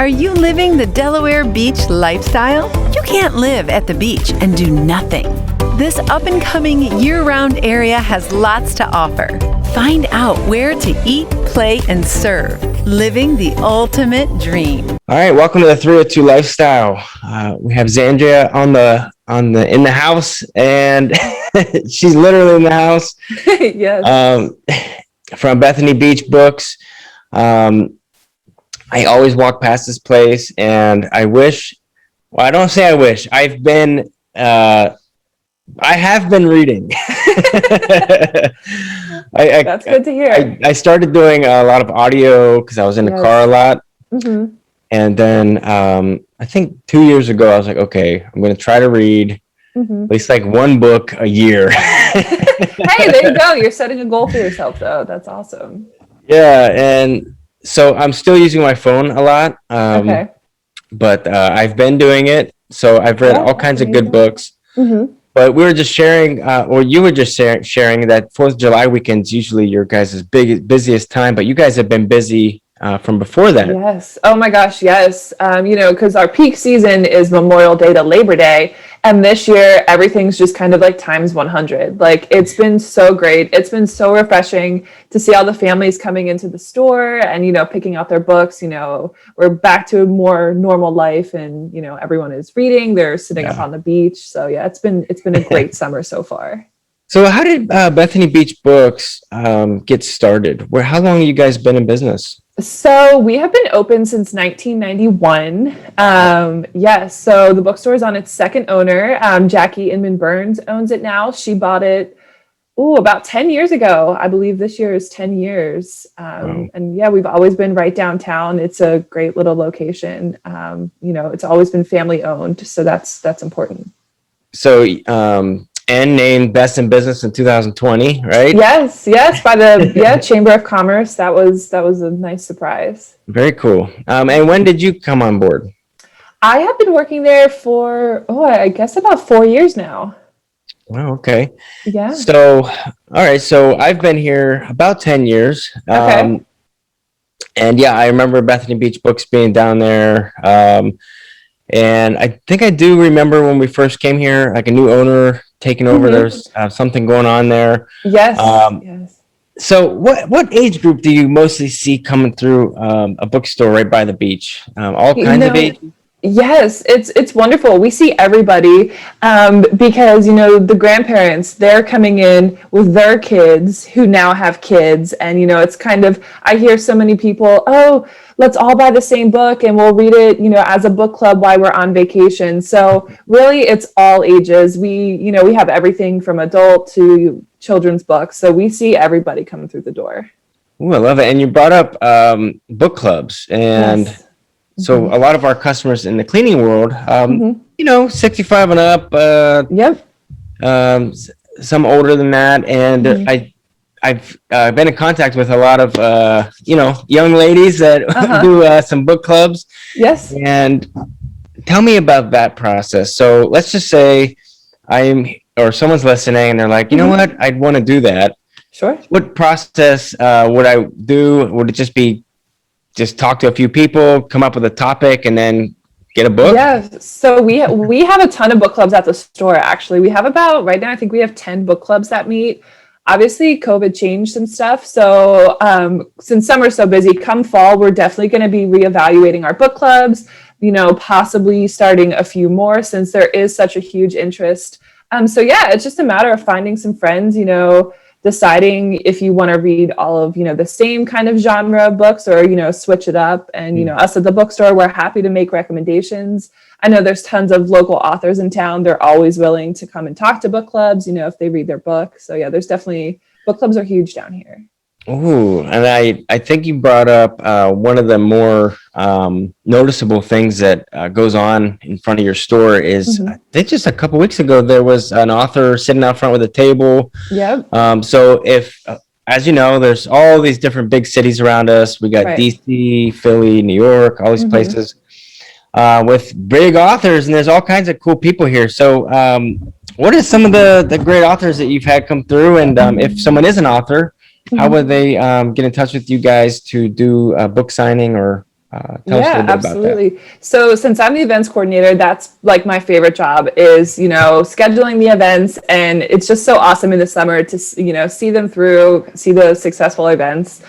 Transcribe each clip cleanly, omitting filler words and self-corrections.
Are you living the Delaware beach lifestyle? You can't live at the beach and do nothing. This up-and-coming year-round area has lots to offer. Find out where to eat, play, and serve. Living the ultimate dream. All right, welcome to the 302 Lifestyle. We have Zandria in the house, and she's literally in the house. Yes. From Bethany Beach Books. I always walk past this place, and I wish. Well, I don't say I wish. I have been reading. That's good to hear. I started doing a lot of audio because I was in the car a lot. Mm-hmm. And then I think 2 years ago, I was like, okay, I'm going to try to read at least like one book a year. Hey, there you go. You're setting a goal for yourself, though. That's awesome. Yeah. And so I'm still using my phone a lot. Okay. But I've been doing it. So I've read all kinds of good books. Mm-hmm. But we were just sharing, or you were just sharing that 4th of July weekend's usually your guys' busiest time, but you guys have been busy from before that. Yes. Oh my gosh. Yes. Because our peak season is Memorial Day to Labor Day. And this year, everything's just kind of like times 100. Like, it's been so great. It's been so refreshing to see all the families coming into the store and, picking out their books. We're back to a more normal life and, everyone is reading. They're sitting up on the beach. So yeah, it's been a great summer so far. So how did Bethany Beach Books get started? How long have you guys been in business? So we have been open since 1991. Yes, so the bookstore is on its second owner. Jackie Inman Burns owns it now. She bought it about 10 years ago. I believe this year is 10 years. And yeah, we've always been right downtown. It's a great little location. It's always been family owned. So that's important. So and named Best in Business in 2020, right? Yes, by the Chamber of Commerce. That was a nice surprise. Very cool. And when did you come on board? I have been working there for I guess about 4 years now. Wow. Okay. Yeah. So, all right. So I've been here about 10 years. Okay. And yeah, I remember Bethany Beach Books being down there. And I think I do remember when we first came here, like a new owner taking over. There's something going on there. Yes. Yes. So what age group do you mostly see coming through a bookstore right by the beach? All kinds of age? Yes, it's wonderful. We see everybody because, the grandparents, they're coming in with their kids who now have kids. And, it's kind of, I hear so many people, let's all buy the same book and we'll read it, as a book club while we're on vacation. So really, it's all ages. We have everything from adult to children's books. So we see everybody coming through the door. Ooh, I love it. And you brought up book clubs. And yes. So a lot of our customers in the cleaning world, 65 and up, Yep. Some older than that. And I've been in contact with a lot of, young ladies that do some book clubs. Yes. And tell me about that process. So let's just say someone's listening and they're like, you know what, I'd want to do that. Sure. What process would I do? Would it just talk to a few people, come up with a topic, and then get a book? Yeah, so we have a ton of book clubs at the store, actually. We have about, right now, I think we have 10 book clubs that meet. Obviously, COVID changed some stuff. So since summer's so busy, come fall, we're definitely going to be reevaluating our book clubs, possibly starting a few more since there is such a huge interest. So yeah, it's just a matter of finding some friends, deciding if you want to read all of, the same kind of genre of books or, switch it up. And, us at the bookstore, we're happy to make recommendations. I know there's tons of local authors in town. They're always willing to come and talk to book clubs, if they read their book. So yeah, there's definitely, book clubs are huge down here. Ooh, and I think you brought up one of the more noticeable things that goes on in front of your store is I think just a couple weeks ago there was an author sitting out front with a table. Yep. So if as you know, there's all these different big cities around us. We got DC, Philly, New York, all these places with big authors, and there's all kinds of cool people here. So what are some of the great authors that you've had come through? And if someone is an author, how would they get in touch with you guys to do a book signing or Tell us a little bit absolutely. about that. So since I'm the events coordinator, that's like my favorite job is, scheduling the events. And it's just so awesome in the summer to, see them through, see the successful events.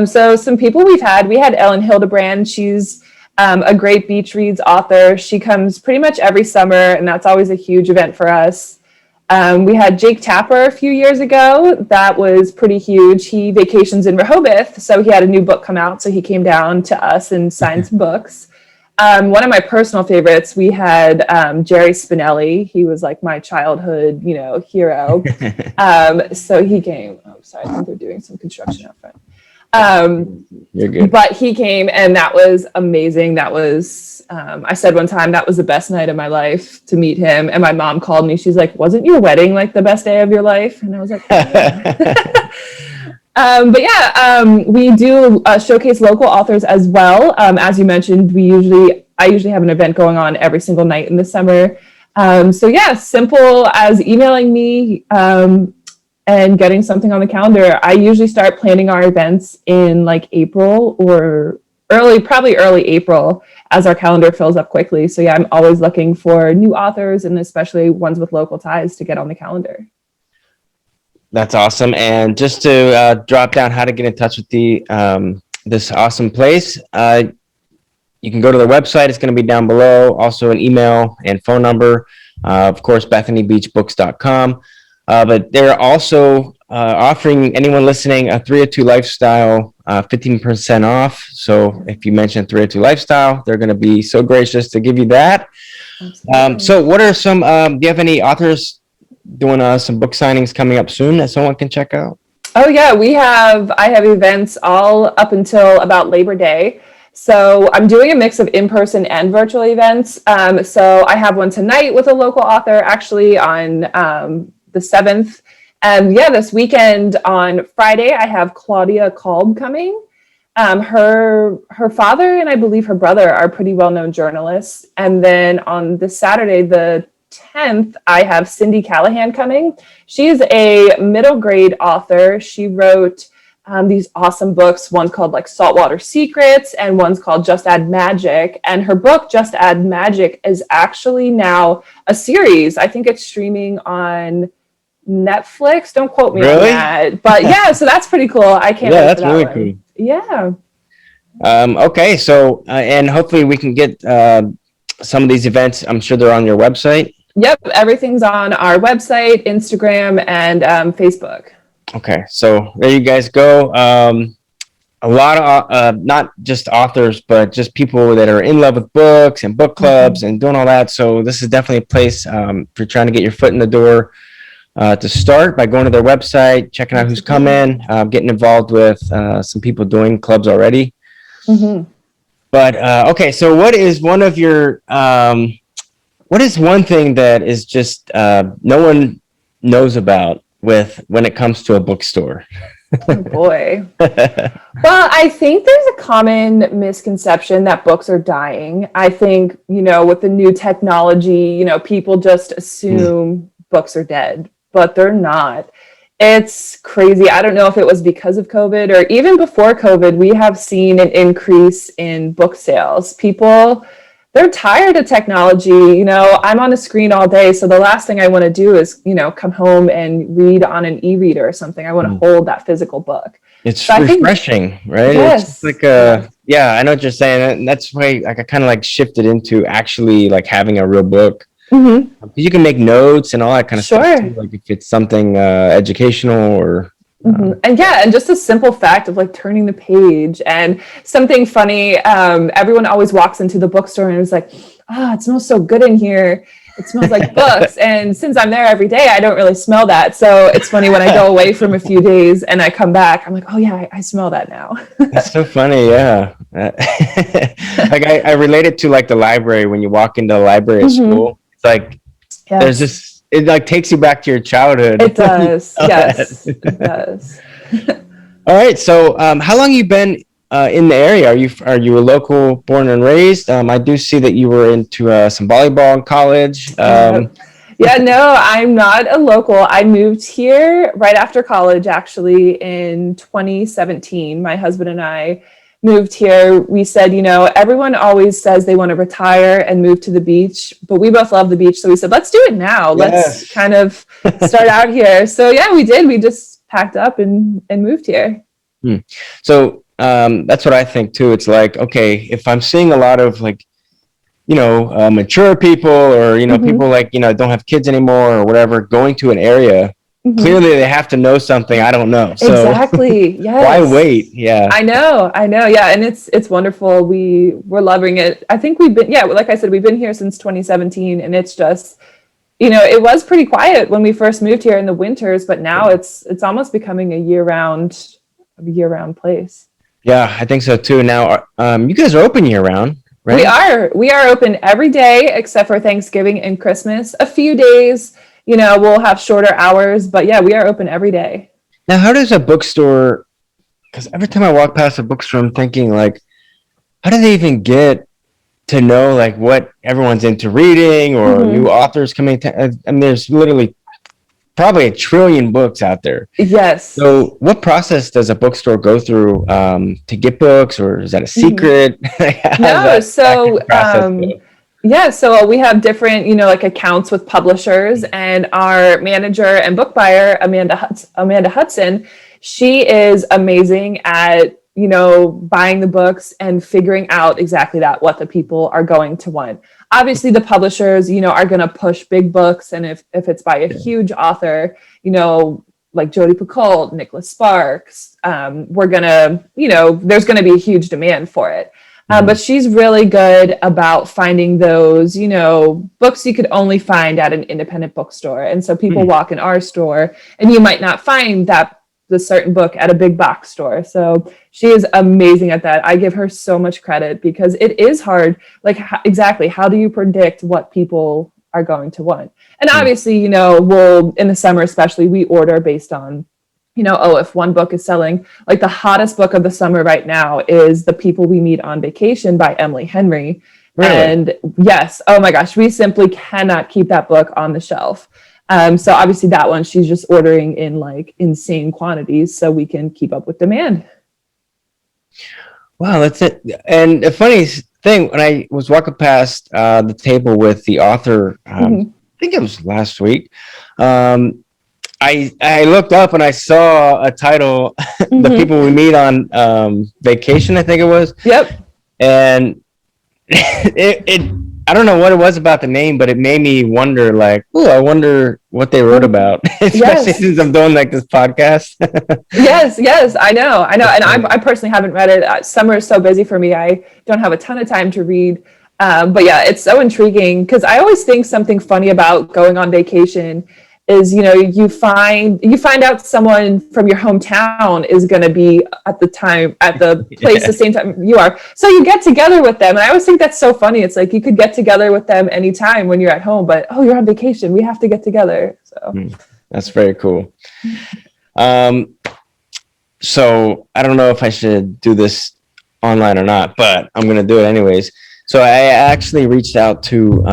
So some people we had Ellen Hildebrand. She's a great beach reads author. She comes pretty much every summer, and that's always a huge event for us. We had Jake Tapper a few years ago. That was pretty huge. He vacations in Rehoboth, so he had a new book come out. So he came down to us and signed some books. One of my personal favorites, we had Jerry Spinelli. He was like my childhood, hero. So he came. Oh, sorry, I think they're doing some construction out front. You're good. But he came, and that was amazing. That was, I said one time, that was the best night of my life to meet him. And my mom called me. She's like, wasn't your wedding like the best day of your life? And I was like, yeah. We do showcase local authors as well. As you mentioned, I usually have an event going on every single night in the summer. Simple as emailing me, and getting something on the calendar. I usually start planning our events in like April or probably early April as our calendar fills up quickly. So I'm always looking for new authors and especially ones with local ties to get on the calendar. That's awesome. And just to drop down how to get in touch with this awesome place, you can go to their website. It's going to be down below. Also an email and phone number. Of course, BethanyBeachBooks.com. But they're also offering anyone listening a 302 Lifestyle 15% off. So if you mention 302 Lifestyle, they're going to be so gracious to give you that. So what are some, do you have any authors doing some book signings coming up soon that someone can check out? Oh yeah, I have events all up until about Labor Day. So I'm doing a mix of in-person and virtual events. So I have one tonight with a local author actually on the 7th. This weekend on Friday, I have Claudia Kolb coming. Her father and I believe her brother are pretty well-known journalists. And then on the Saturday, the 10th, I have Cindy Callahan coming. She's a middle grade author. She wrote these awesome books. One's called like Saltwater Secrets and one's called Just Add Magic. And her book, Just Add Magic, is actually now a series. I think it's streaming on Netflix. Don't quote me on that. But yeah, so that's pretty cool. I can't wait for that really cool. Yeah. Okay, so and hopefully we can get some of these events. I'm sure they're on your website. Yep, everything's on our website, Instagram, and Facebook. Okay, so there you guys go. A lot of not just authors, but just people that are in love with books and book clubs and doing all that. So this is definitely a place if you're trying to get your foot in the door to start by going to their website, checking out who's coming, getting involved with some people doing clubs already. But okay, so what is one of your what is one thing that is just no one knows about when it comes to a bookstore? Oh boy. Well, I think there's a common misconception that books are dying. I think, with the new technology, people just assume books are dead, but they're not. It's crazy. I don't know if it was because of COVID or even before COVID, we have seen an increase in book sales. People, they're tired of technology. I'm on a screen all day. So the last thing I want to do is, come home and read on an e-reader or something. I want to hold that physical book. It's refreshing, right? Yes. It's like I know what you're saying. And that's why I kind of like shifted into actually like having a real book. You can make notes and all that kind of stuff too, like if it's something educational or and just a simple fact of like turning the page. And something funny, everyone always walks into the bookstore and is like, it smells so good in here, it smells like books. And since I'm there every day, I don't really smell that. So it's funny when I go away from a few days and I come back, I'm like, oh yeah, I smell that now. That's so funny. Yeah. Like I relate it to like the library. When you walk into the library at school, it's like there's this, it like takes you back to your childhood. It does. Yes, it does. All right. So how long have you been in the area? Are you a local, born and raised? I do see that you were into some volleyball in college. No, I'm not a local. I moved here right after college, actually, in 2017. My husband and I moved here, we said, everyone always says they want to retire and move to the beach, but we both love the beach. So we said, let's do it now. Yes. Let's kind of start out here. So yeah, we did. We just packed up and moved here. So that's what I think too. It's like, okay, if I'm seeing a lot of like, mature people or, people like, don't have kids anymore or whatever, going to an area, clearly they have to know something I don't know. So exactly. Yes. Why wait? Yeah. I know. Yeah. And it's wonderful. We're loving it. I think we've been, like I said, we've been here since 2017, and it's just, it was pretty quiet when we first moved here in the winters, but now it's almost becoming a year-round place. Yeah, I think so too. Now, you guys are open year-round, right? We are open every day except for Thanksgiving and Christmas. A few days, we'll have shorter hours, but yeah, we are open every day. Now, how does a bookstore, because every time I walk past a bookstore, I'm thinking like, how do they even get to know like what everyone's into reading or new authors coming to, there's literally probably 1 trillion books out there. Yes. So what process does a bookstore go through to get books, or is that a secret? So we have different, like accounts with publishers, and our manager and book buyer, Amanda Hudson, she is amazing at, buying the books and figuring out exactly what the people are going to want. Obviously the publishers, are going to push big books. And if it's by a huge author, like Jodi Picoult, Nicholas Sparks, we're going to, there's going to be a huge demand for it. But she's really good about finding those, books you could only find at an independent bookstore. And so people walk in our store and you might not find the certain book at a big box store. So she is amazing at that. I give her so much credit because it is hard. Like exactly, how do you predict what people are going to want? And obviously, we'll, in the summer especially, we order based on, if one book is selling, like the hottest book of the summer right now is The People We Meet on Vacation by Emily Henry. Really? And yes, oh my gosh, we simply cannot keep that book on the shelf. So obviously that one, she's just ordering in like insane quantities so we can keep up with demand. Wow, that's it. And the funny thing, when I was walking past the table with the author, I think it was last week, I looked up and I saw a title, The People We Meet on Vacation, I think it was. Yep. And it I don't know what it was about the name, but it made me wonder, like, oh, I wonder what they wrote about, especially since I'm doing like this podcast. Yes, I know. And I personally haven't read it. Summer is so busy for me. I don't have a ton of time to read. But yeah, it's so intriguing because I always think something funny about going on vacation is, you find out someone from your hometown is going to be at the place the same time you are. So you get together with them. And I always think that's so funny. It's like you could get together with them anytime when you're at home, but you're on vacation. We have to get together. So that's very cool. So I don't know if I should do this online or not, but I'm going to do it anyways. So I actually reached out to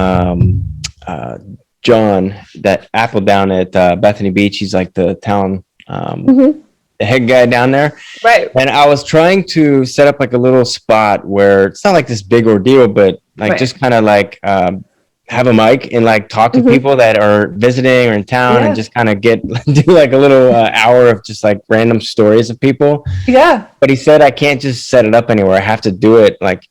John, that Apple down at Bethany Beach. He's like the town, the head guy down there. Right. And I was trying to set up like a little spot where it's not like this big ordeal, but like just kind of like have a mic and like talk to people that are visiting or in town and just kind of do like a little hour of just like random stories of people. Yeah. But he said I can't just set it up anywhere. I have to do it like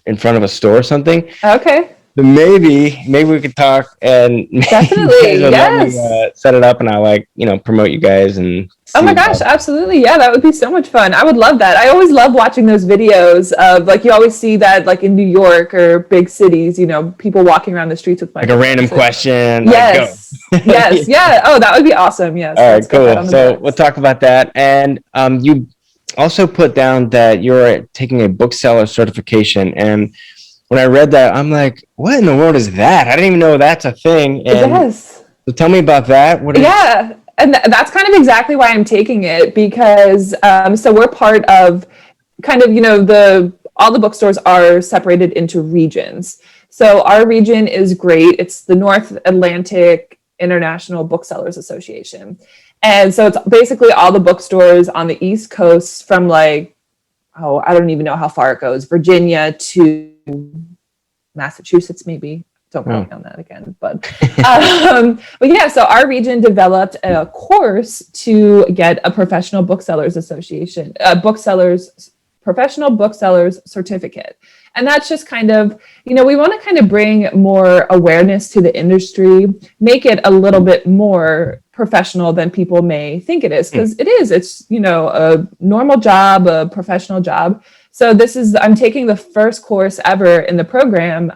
in front of a store or something. Okay. But maybe we could talk and definitely yes. Let me, set it up and I'll like, promote you guys and oh my gosh, absolutely. Yeah, that would be so much fun. I would love that. I always love watching those videos of like, you always see that like in New York or big cities, people walking around the streets with like a random question. Yes. Like, go. Yes. Yeah. Oh, that would be awesome. Yes. All right, cool. So we'll talk about that. And you also put down that you're taking a bookseller certification, and when I read that, I'm like, what in the world is that? I didn't even know that's a thing. And yes. So tell me about that. And that's kind of exactly why I'm taking it, because so we're part of kind of, all the bookstores are separated into regions. So our region is great. It's the North Atlantic International Booksellers Association. And so it's basically all the bookstores on the East Coast from like I don't even know how far it goes, Virginia to Massachusetts, maybe. Don't quote me on that again, but yeah, so our region developed a course to get a professional booksellers association, professional booksellers certificate. And that's just kind of, we want to kind of bring more awareness to the industry, make it a little bit more professional than people may think it is, because it's a normal job, a professional job. So I'm taking the first course ever in the program.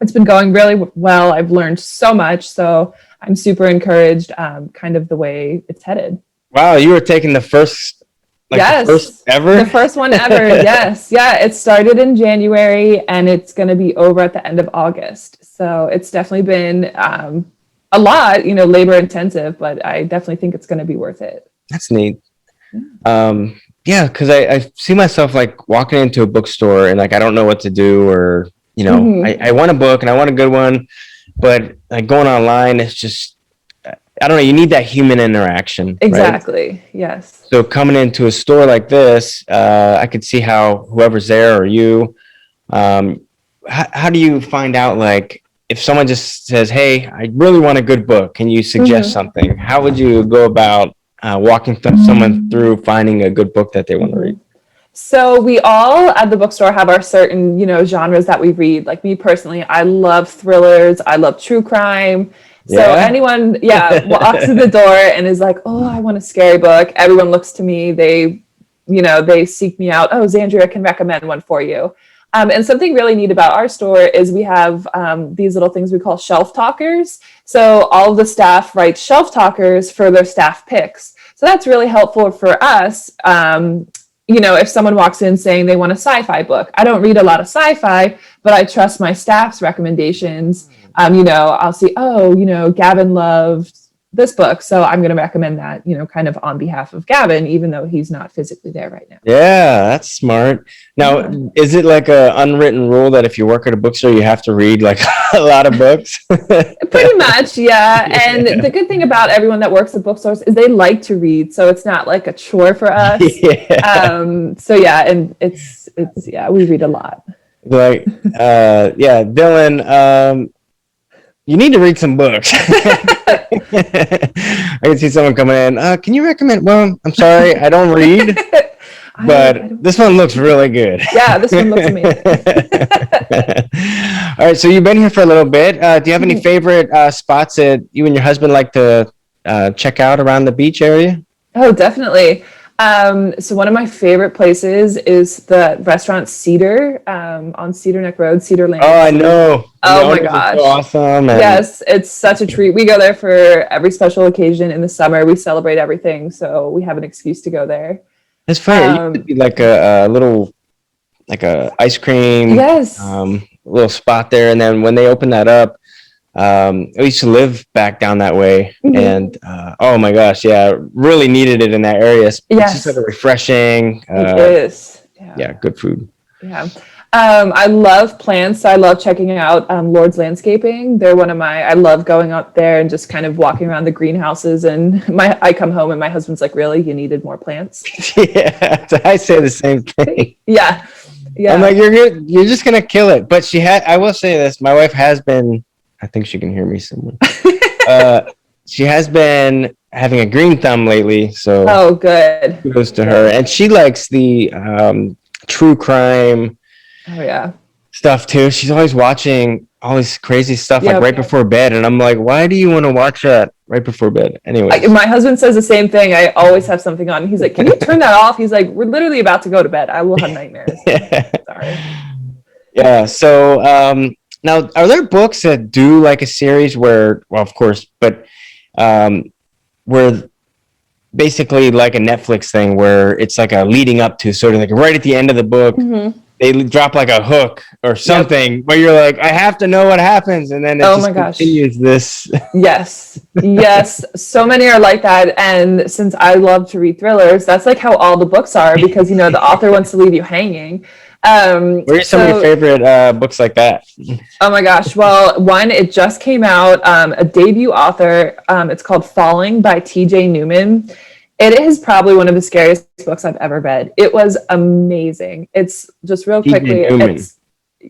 It's been going really well. I've learned so much. So I'm super encouraged, kind of the way it's headed. Wow, you were taking the first, yes, the first ever? The first one ever, yes. Yeah, it started in January and it's going to be over at the end of August. So it's definitely been a lot, labor intensive, but I definitely think it's going to be worth it. That's neat. Yeah, because I see myself like walking into a bookstore and like I don't know what to do, or I want a book and I want a good one, but like going online, it's just, I don't know, you need that human interaction. Exactly. Right? Yes. So coming into a store like this, I could see how whoever's there or you, how do you find out, like, if someone just says, hey, I really want a good book, can you suggest something? How would you go about walking someone through finding a good book that they want to read? So we all at the bookstore have our certain, genres that we read. Like me personally, I love thrillers. I love true crime. So anyone, walks in the door and is like, oh, I want a scary book. Everyone looks to me. They seek me out. Oh, Zandria can recommend one for you. And something really neat about our store is we have these little things we call shelf talkers. So all of the staff write shelf talkers for their staff picks. So that's really helpful for us. If someone walks in saying they want a sci-fi book, I don't read a lot of sci-fi, but I trust my staff's recommendations. I'll see, Gavin loved this book, so I'm going to recommend that, kind of on behalf of Gavin, even though he's not physically there right now. Yeah, that's smart. Now, is it like a unwritten rule that if you work at a bookstore, you have to read like a lot of books? Pretty much, yeah. And the good thing about everyone that works at bookstores is they like to read, so it's not like a chore for us. And it's we read a lot. Like, Dylan, you need to read some books. I can see someone coming in. Can you recommend? Well, I'm sorry, I don't read, but this one looks really good. Yeah, this one looks amazing. All right, so you've been here for a little bit. Do you have any favorite spots that you and your husband like to check out around the beach area? Oh, definitely. So one of my favorite places is the restaurant Cedar on Cedar Neck Road, Cedar Lane. Oh, I know. Oh my gosh. So awesome. Yes, it's such a treat. We go there for every special occasion in the summer. We celebrate everything, so we have an excuse to go there. It's funny. It used to be like a little, like a ice cream, little spot there. And then when they opened that up, I used to live back down that way, and oh my gosh, really needed it in that area. It's just sort of refreshing. It is. Yeah, good food. Yeah. I love plants. So I love checking out Lord's Landscaping. They're I love going out there and just kind of walking around the greenhouses. And I come home and my husband's like, really? You needed more plants? Yeah, I say the same thing. Yeah. I'm like, you're good. You're just going to kill it. But I will say this, my wife has been, I think she can hear me somewhere. She has been having a green thumb lately. So good. Kudos to her. And she likes the true crime stuff too. She's always watching all this crazy stuff right before bed, and I'm like, why do you want to watch that right before bed? Anyway, my husband says the same thing. I always have something on. He's like, can you turn that off? He's like, we're literally about to go to bed. I will have nightmares. Sorry. Yeah. So now, are there books that do like a series where, well, of course, but where basically like a Netflix thing where it's like a leading up to sort of like right at the end of the book, they drop like a hook or something where you're like, I have to know what happens. And then it continues this. Yes. So many are like that. And since I love to read thrillers, that's like how all the books are, because, the author wants to leave you hanging. What are some of your favorite books like that? Oh my gosh. Well, one, it just came out, a debut author. It's called Falling by TJ Newman. It is probably one of the scariest books I've ever read. It was amazing. It's just real quickly. It's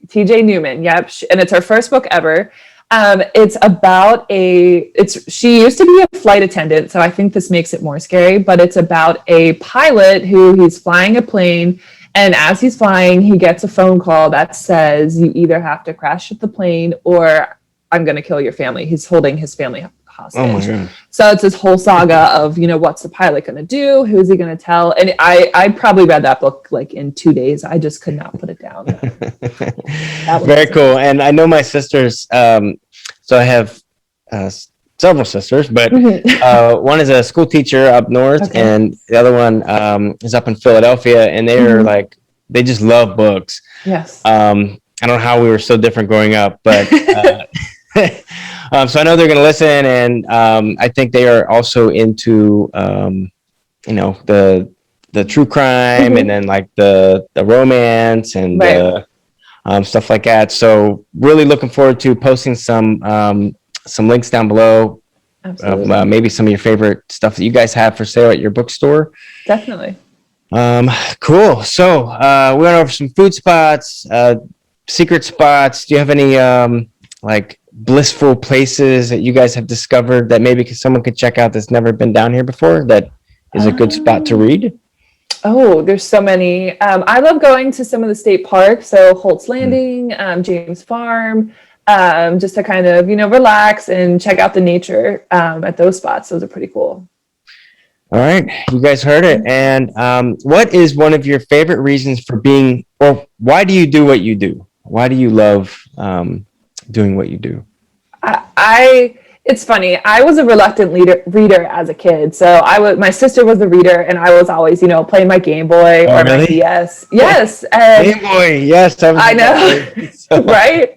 T.J. Newman. Yep. And it's her first book ever. It's about she used to be a flight attendant, so I think this makes it more scary, but it's about a pilot he's flying a plane, and as he's flying, he gets a phone call that says, you either have to crash the plane or I'm going to kill your family. He's holding his family hostage. Oh my God. So it's this whole saga of, what's the pilot going to do? Who's he going to tell? And I probably read that book like in 2 days. I just could not put it down. Very cool. And I know my sisters, so I have several sisters, but one is a school teacher up north, and the other one is up in Philadelphia, and they're they just love books. Yes. I don't know how we were so different growing up, but so I know they're going to listen, and I think they are also into the true crime, and then like the romance and stuff like that. So really looking forward to posting some links down below. Absolutely. Maybe some of your favorite stuff that you guys have for sale at your bookstore. Definitely. Cool. So we went over some food spots, secret spots. Do you have any like blissful places that you guys have discovered that maybe someone could check out that's never been down here before, that is a good spot to read? Oh, there's so many. I love going to some of the state parks. So Holt's Landing, James Farm, just to kind of, relax and check out the nature at those spots. Those are pretty cool. All right. You guys heard it. And what is one of your favorite reasons for being, or why do you do what you do? Why do you love doing what you do? It's funny. I was a reluctant reader as a kid. So my sister was the reader, and I was always, playing my Game Boy or my DS. Yes. And Game Boy. Yes. I know. Right.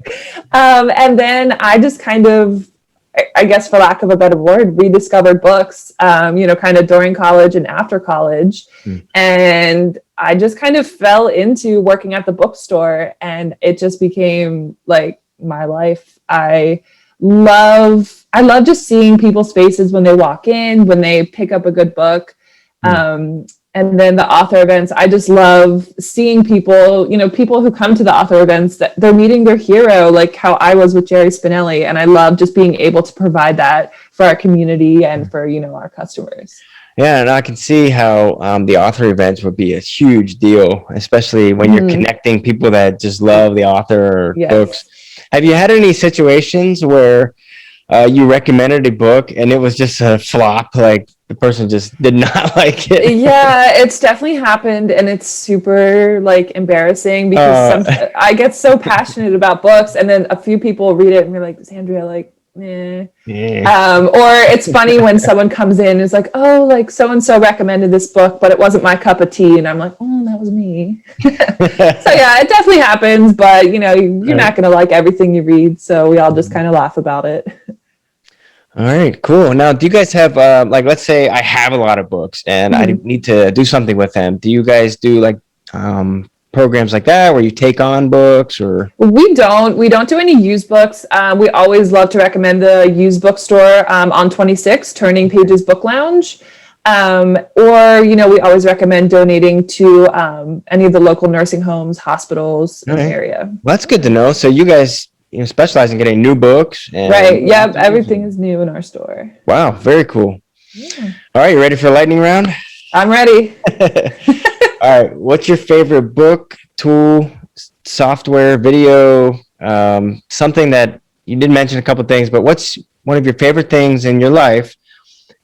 And then I just kind of, I guess for lack of a better word, rediscovered books, kind of during college and after college. And I just kind of fell into working at the bookstore, and it just became like my life. I love just seeing people's faces when they walk in, when they pick up a good book. And then the author events, I just love seeing people, people who come to the author events, that they're meeting their hero, like how I was with Jerry Spinelli. And I love just being able to provide that for our community and for, our customers. Yeah, and I can see how the author events would be a huge deal, especially when you're connecting people that just love the author or books. Have you had any situations where you recommended a book and it was just a flop, like the person just did not like it? Yeah, it's definitely happened, and it's super embarrassing because I get so passionate about books, and then a few people read it and they're like, Zandria, like, eh. Yeah. Or it's funny when someone comes in and is like, oh, like so-and-so recommended this book, but it wasn't my cup of tea. And I'm like, oh, that was me. So yeah, it definitely happens, but you're not going to like everything you read. So we all just kind of laugh about it. All right, cool. Now, do you guys have, let's say I have a lot of books and I need to do something with them. Do you guys do programs like that where you take on books? Or we don't do any used books. We always love to recommend the used bookstore on 26 Turning Pages Book Lounge, or we always recommend donating to any of the local nursing homes, hospitals in the area. Well, that's good to know. So you guys specialize in getting new books, and right? Yep, everything is new in our store. Wow, very cool. Yeah. All right, you ready for the lightning round? I'm ready. All right. What's your favorite book, tool, software, video, something that you did mention a couple of things, but what's one of your favorite things in your life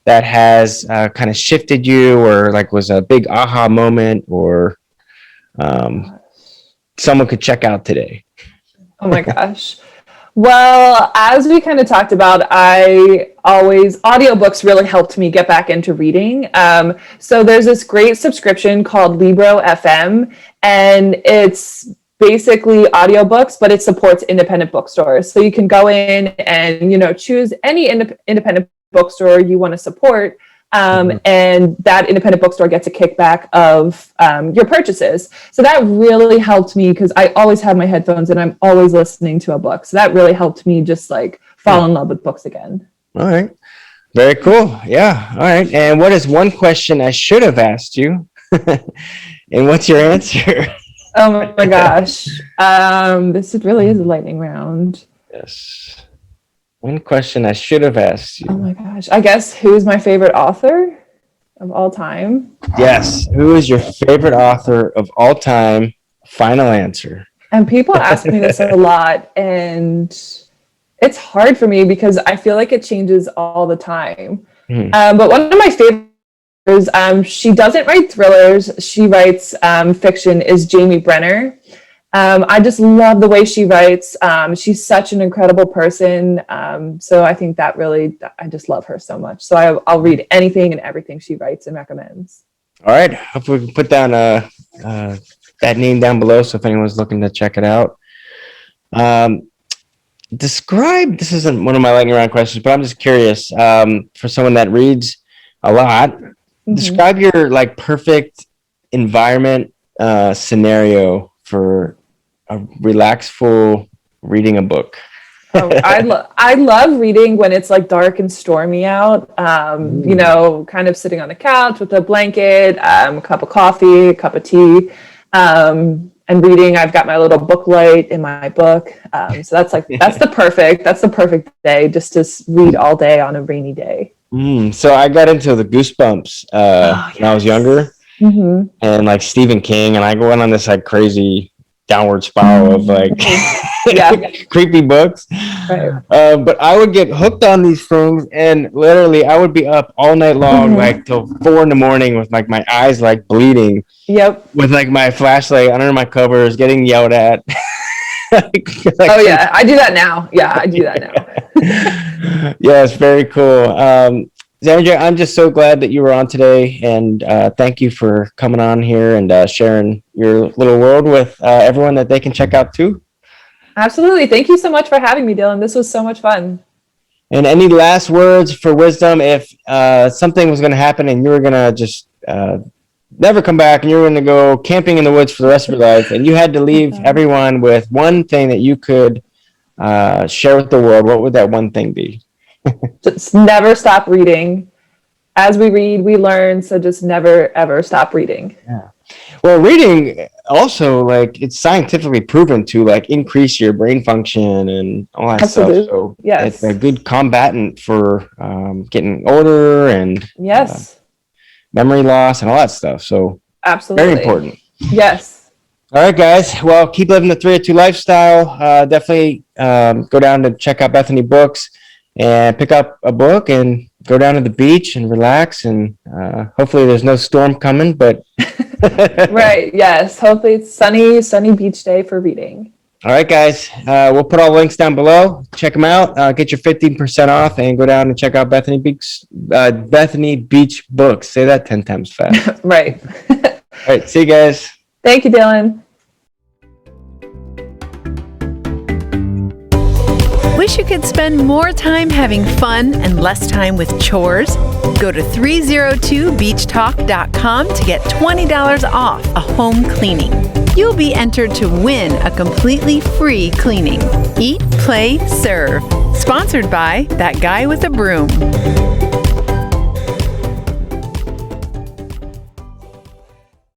that has kind of shifted you, or was a big aha moment, or someone could check out today? Oh my gosh. Well, as we kind of talked about, audiobooks really helped me get back into reading. So there's this great subscription called Libro FM, and it's basically audiobooks, but it supports independent bookstores. So you can go in and, choose any independent bookstore you want to support. And that independent bookstore gets a kickback of your purchases. So that really helped me because I always have my headphones and I'm always listening to a book. So that really helped me just fall in love with books again. All right. Very cool. Yeah. All right. And what is one question I should have asked you? And what's your answer? Oh my gosh. This really is a lightning round. Yes. One question I should have asked you. Oh my gosh. I guess who's my favorite author of all time? Yes. Who is your favorite author of all time? Final answer. And people ask me this a lot, and it's hard for me because I feel like it changes all the time. But one of my favorites, she doesn't write thrillers. She writes fiction, is Jamie Brenner. I just love the way she writes. She's such an incredible person. So I think that really, I just love her so much. So I'll read anything and everything she writes and recommends. All right. Hopefully we can put down that name down below. So if anyone's looking to check it out. Describe, this isn't one of my lightning round questions, but I'm just curious, for someone that reads a lot, describe your like perfect environment scenario for a relaxful reading a book. I love reading when it's like dark and stormy out, you know, kind of sitting on the couch with a blanket, a cup of coffee, a cup of tea, and reading. I've got my little book light in my book. So that's the perfect day, just to read all day on a rainy day. So I got into the Goosebumps when I was younger, and like Stephen King, and I went on this like crazy downward spiral of like creepy books. Right. But I would get hooked on these things, and literally I would be up all night long, like till 4 a.m. with like my eyes like bleeding. Yep. With like my flashlight under my covers, getting yelled at. Yeah, I do that now. Yeah, I do that now. Yeah, it's very cool. Zandria, I'm just so glad that you were on today, and thank you for coming on here and sharing your little world with everyone that they can check out too. Absolutely. Thank you so much for having me, Dylan. This was so much fun. And any last words for wisdom if something was going to happen and you were going to just never come back and you were going to go camping in the woods for the rest of your life, and you had to leave everyone with one thing that you could share with the world, what would that one thing be? Just never stop reading. As we read, we learn. So just never, ever stop reading. Yeah. Well, reading also, like, it's scientifically proven to like increase your brain function and all that stuff. So yes, it's a good combatant for getting older and memory loss and all that stuff. So absolutely very important. Yes. All right, guys. Well, keep living the 302 lifestyle. Definitely go down to check out Bethany Books and pick up a book and go down to the beach and relax. And hopefully there's no storm coming, but right. Yes. Hopefully it's sunny beach day for reading. All right, guys. We'll put all the links down below. Check them out. Get your 15% off and go down and check out Bethany Beach Books. Say that 10 times fast. Right. All right. See you guys. Thank you, Dylan. Wish you could spend more time having fun and less time with chores? Go to 302beachtalk.com to get $20 off a home cleaning. You'll be entered to win a completely free cleaning. Eat, play, serve. Sponsored by That Guy with a Broom.